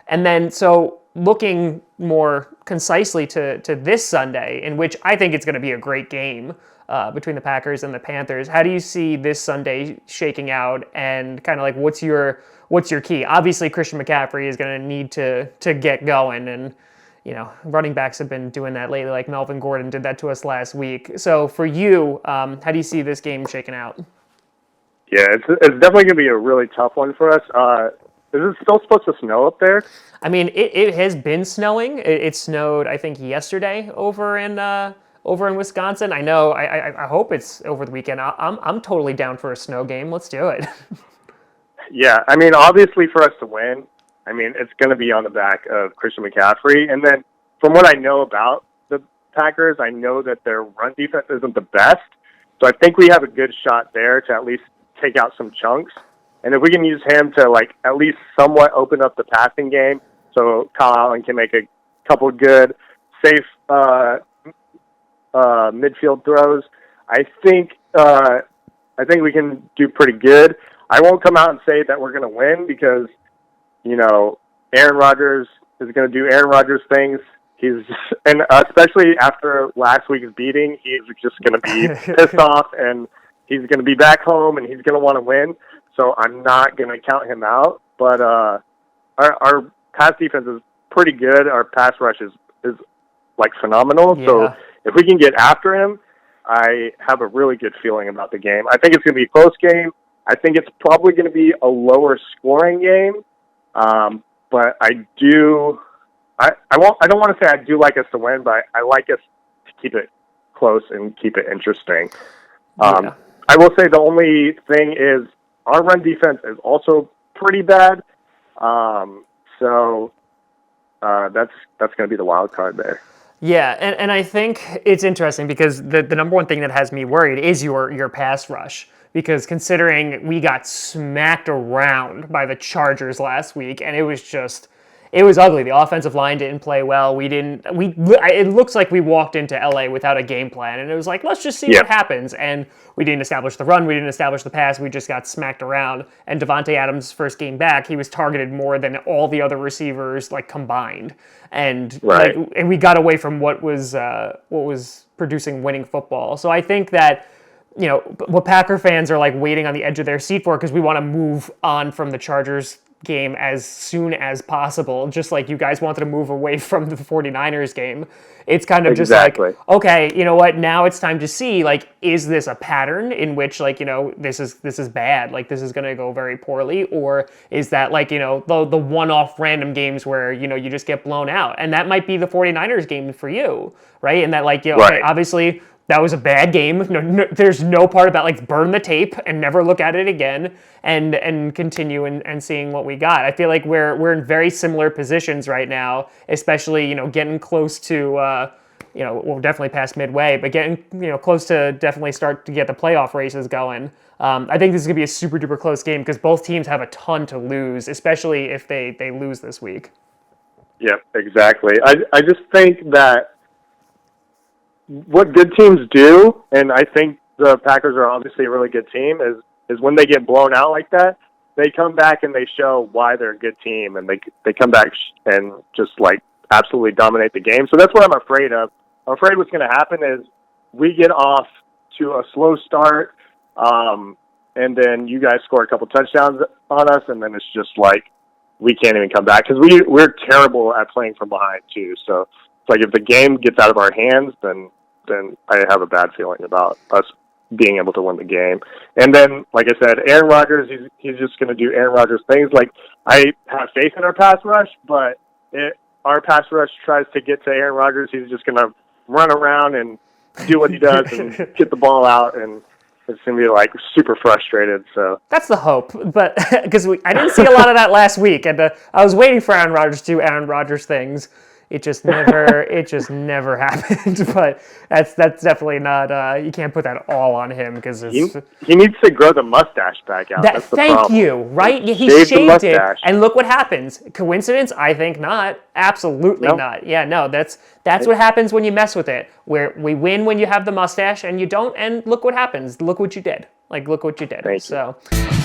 And then, so looking more concisely to this Sunday, in which I think it's going to be a great game between the Packers and the Panthers, how do you see this Sunday shaking out, and kind of like what's your key? Obviously, Christian McCaffrey is going to need to get going, and running backs have been doing that lately, like Melvin Gordon did that to us last week. So for you, how do you see this game shaking out? Yeah, it's definitely going to be a really tough one for us. Is it still supposed to snow up there? I mean, it has been snowing. It snowed, I think, yesterday over in Wisconsin. I know. I hope it's over the weekend. I'm totally down for a snow game. Let's do it. Yeah, I mean, obviously for us to win, I mean, it's going to be on the back of Christian McCaffrey. And then from what I know about the Packers, I know that their run defense isn't the best. So I think we have a good shot there to at least take out some chunks. And if we can use him to, like, at least somewhat open up the passing game so Kyle Allen can make a couple good, safe midfield throws, I think we can do pretty good. I won't come out and say that we're going to win because, Aaron Rodgers is going to do Aaron Rodgers things. And especially after last week's beating, he's just going to be pissed off, and he's going to be back home, and he's going to want to win. So I'm not going to count him out. But our pass defense is pretty good. Our pass rush is like phenomenal. Yeah. So if we can get after him, I have a really good feeling about the game. I think it's going to be a close game. I think it's probably going to be a lower scoring game. But I don't want to say I do like us to win, but I like us to keep it close and keep it interesting. I will say the only thing is our run defense is also pretty bad. So that's going to be the wild card there. Yeah, and I think it's interesting because the number one thing that has me worried is your pass rush. Because considering we got smacked around by the Chargers last week, and it was ugly. The offensive line didn't play well. It looks like we walked into LA without a game plan, and it was like, let's just see what happens. And we didn't establish the run, we didn't establish the pass, we just got smacked around. And Devontae Adams' first game back, he was targeted more than all the other receivers like combined. And and we got away from what was producing winning football. So I think that what Packer fans are like waiting on the edge of their seat for, because we want to move on from the Chargers game as soon as possible, just like you guys wanted to move away from the 49ers game. It's kind of just like, okay, you know what, now it's time to see, like, is this a pattern in which, like, this is bad, like this is going to go very poorly, or is that like, the one-off random games where, you just get blown out? And that might be the 49ers game for you, right? And that, like, okay, obviously that was a bad game. No, there's no part about like burn the tape and never look at it again and continue and seeing what we got. I feel like we're in very similar positions right now, especially getting close to we're definitely past midway, but getting close to definitely start to get the playoff races going. I think this is gonna be a super duper close game because both teams have a ton to lose, especially if they lose this week. Yep, exactly. I just think that what good teams do, and I think the Packers are obviously a really good team, is when they get blown out like that, they come back and they show why they're a good team, and they come back and just like absolutely dominate the game. So that's what I'm afraid of. I'm afraid what's going to happen is we get off to a slow start, and then you guys score a couple touchdowns on us, and then it's just like we can't even come back because we're terrible at playing from behind too. So it's like if the game gets out of our hands, then I have a bad feeling about us being able to win the game. And then, like I said, Aaron Rodgers, he's just going to do Aaron Rodgers things. Like, I have faith in our pass rush, but our pass rush tries to get to Aaron Rodgers, he's just going to run around and do what he does and get the ball out, and it's going to be like super frustrated. So that's the hope, but because I didn't see a lot of that last week, and I was waiting for Aaron Rodgers to do Aaron Rodgers things. It just never happened. But that's definitely not. You can't put that all on him because he needs to grow the mustache back out. That's the problem. Thank you. Right? He shaved it, and look what happens. Coincidence? I think not. Absolutely not. Yeah, no. That's what happens when you mess with it. Where we win when you have the mustache, and you don't. And look what happens. Look what you did. Like, look what you did. Thank you.